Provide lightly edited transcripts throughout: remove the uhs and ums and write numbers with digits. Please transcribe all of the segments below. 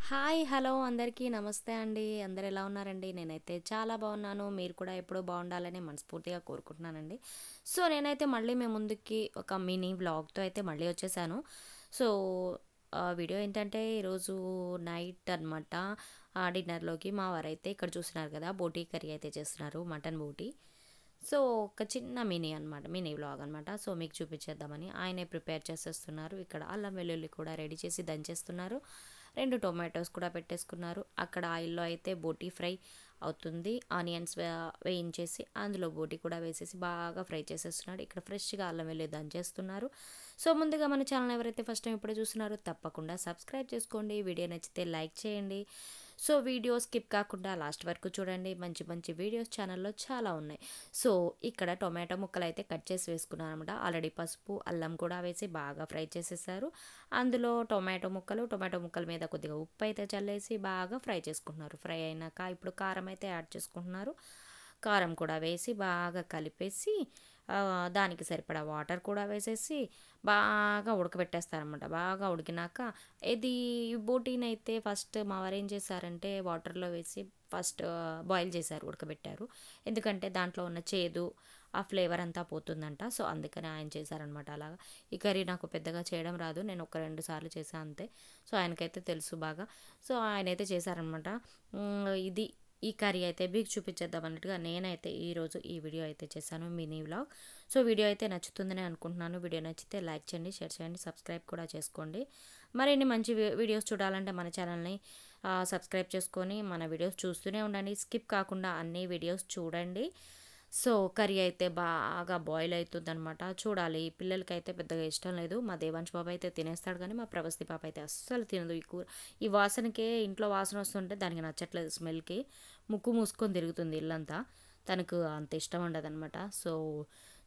Hi hello అందరికీ నమస్తే అండి. అందరు ఎలా ఉన్నారండి? నేనైతే చాలా బాగున్నాను. మీరు కూడా ఎప్పుడూ బాగుండాలని మనస్ఫూర్తిగా కోరుకుంటున్నానండి. సో నేనైతే మళ్ళీ మీ ముందుకి ఒక మినీ వ్లాగ్తో అయితే మళ్ళీ వచ్చేసాను. సో వీడియో ఏంటంటే ఈరోజు నైట్ అనమాట. డిన్నర్లోకి మా వారైతే ఇక్కడ చూస్తున్నారు కదా, బోటీ కర్రీ అయితే చేస్తున్నారు, మటన్ బోటీ. సో ఒక చిన్న మినీ అనమాట, మినీ వ్లాగ్ అనమాట. సో మీకు చూపించేద్దామని ఆయనే ప్రిపేర్ చేసేస్తున్నారు. ఇక్కడ అల్లం వెల్లుల్లి కూడా రెడీ చేసి దంచేస్తున్నారు. 2 టొమాటోస్ కూడా పెట్టేసుకున్నారు. అక్కడ ఆయిల్‌లో అయితే బోటీ ఫ్రై అవుతుంది. ఆనియన్స్ వేయించేసి అందులో బోటీ కూడా వేసేసి బాగా ఫ్రై చేసేస్తున్నాడు. ఇక్కడ ఫ్రెష్‌గా అల్లం వెల్లుల్లి దంచేస్తున్నారు. సో ముందుగా మన ఛానల్ ఎవరైతే ఫస్ట్ టైం ఇప్పుడే చూస్తున్నారో తప్పకుండా సబ్స్క్రైబ్ చేసుకోండి. వీడియో నచ్చితే లైక్ చేయండి. సో వీడియో స్కిప్ కాకుండా లాస్ట్ వరకు చూడండి. మంచి మంచి వీడియోస్ ఛానల్లో చాలా ఉన్నాయి. సో ఇక్కడ టొమాటో ముక్కలు అయితే కట్ చేసి వేసుకున్నాను అనమాట. ఆల్రెడీ పసుపు అల్లం కూడా వేసి బాగా ఫ్రై చేసేసారు. అందులో టొమాటో ముక్కల మీద కొద్దిగా ఉప్పు అయితే చల్లేసి బాగా ఫ్రై చేసుకుంటున్నారు. ఫ్రై అయినాక ఇప్పుడు కారం అయితే యాడ్ చేసుకుంటున్నారు. కారం కూడా వేసి బాగా కలిపేసి దానికి సరిపడా వాటర్ కూడా వేసేసి బాగా ఉడకబెట్టేస్తారనమాట. బాగా ఉడికినాక ఇది బోటీని అయితే ఫస్ట్ మా వారు ఏం చేశారంటే వాటర్లో వేసి ఫస్ట్ బాయిల్ చేశారు, ఉడకబెట్టారు. ఎందుకంటే దాంట్లో ఉన్న చేదు ఆ ఫ్లేవర్ అంతా పోతుందంట. సో అందుకని ఆయన చేశారనమాట అలాగా. ఈ కర్రీ నాకు పెద్దగా చేయడం రాదు, నేను ఒక 2 సార్లు చేశాను అంతే. సో ఆయనకైతే తెలుసు బాగా. సో ఆయనైతే చేశారనమాట. ఇది ఈ కర్రీ అయితే మీకు చూపించేద్దాం అన్నట్టుగా నేనైతే ఈరోజు ఈ వీడియో అయితే చేశాను, మినీ వ్లాగ్. సో వీడియో అయితే నచ్చుతుందని అనుకుంటున్నాను. వీడియో నచ్చితే లైక్ చేయండి, షేర్ చేయండి, సబ్స్క్రైబ్ కూడా చేసుకోండి. మరిన్ని మంచి వీడియోస్ చూడాలంటే మన ఛానల్ని సబ్స్క్రైబ్ చేసుకొని మన వీడియోస్ చూస్తూనే ఉండండి. స్కిప్ కాకుండా అన్ని వీడియోస్ చూడండి. సో కర్రీ అయితే బాగా బాయిల్ అవుతుందనమాట. చూడాలి. పిల్లలకైతే పెద్దగా ఇష్టం లేదు. మా దేవాంశ్ బాబు అయితే తినేస్తాడు కానీ మా ప్రభస్తి పాప అయితే అస్సలు తినదు ఈ కూర. ఈ వాసనకే ఇంట్లో వాసన వస్తుంటే దానికి నచ్చట్లేదు స్మెల్కి. ముక్కు మూసుకొని తిరుగుతుంది ఇల్లంతా. తనకు అంత ఇష్టం ఉండదన్నమాట. సో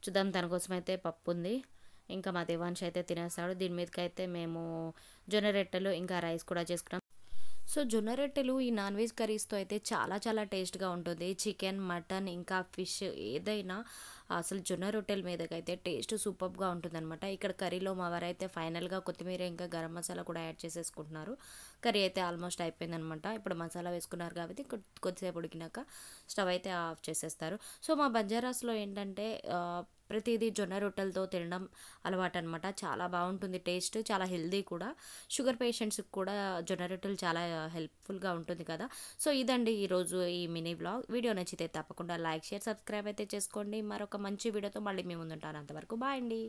చూద్దాం. తన కోసం అయితే పప్పు ఉంది. ఇంకా మా దేవాంశ్ అయితే తినేస్తాడు. దీని మీదకైతే మేము జొన్న రొట్టెలు ఇంకా రైస్ కూడా చేసుకున్నాం. సో జొన్న రొట్టెలు ఈ నాన్ వెజ్ కర్రీస్తో అయితే చాలా చాలా టేస్ట్గా ఉంటుంది. చికెన్, మటన్ ఇంకా ఫిష్ ఏదైనా అసలు జొన్న రొట్టెల మీదకైతే టేస్ట్ సూపర్గా ఉంటుందన్నమాట. ఇక్కడ కర్రీలో మా వారైతే ఫైనల్గా కొత్తిమీర ఇంకా గరం మసాలా కూడా యాడ్ చేసేసుకుంటున్నారు. కర్రీ అయితే ఆల్మోస్ట్ అయిపోయిందనమాట. ఇప్పుడు మసాలా వేసుకున్నారు కాబట్టి కొద్దిసేపు ఉడికినాక స్టవ్ అయితే ఆఫ్ చేసేస్తారు. సో మా బంజారాస్లో ఏంటంటే ప్రతిదీ జొన్న రొట్టెలతో తినడం అలవాటు అనమాట. చాలా బాగుంటుంది టేస్ట్, చాలా హెల్దీ కూడా. షుగర్ పేషెంట్స్కి కూడా జొన్న రొట్టెలు చాలా హెల్ప్ఫుల్గా ఉంటుంది కదా. సో ఇదండి ఈరోజు ఈ మినీ బ్లాగ్. వీడియో నచ్చితే తప్పకుండా లైక్, షేర్, సబ్స్క్రైబ్ అయితే చేసుకోండి. మరొక మంచి వీడియోతో మళ్ళీ మేము ముందుంటాను. అంతవరకు బాయ్ అండి.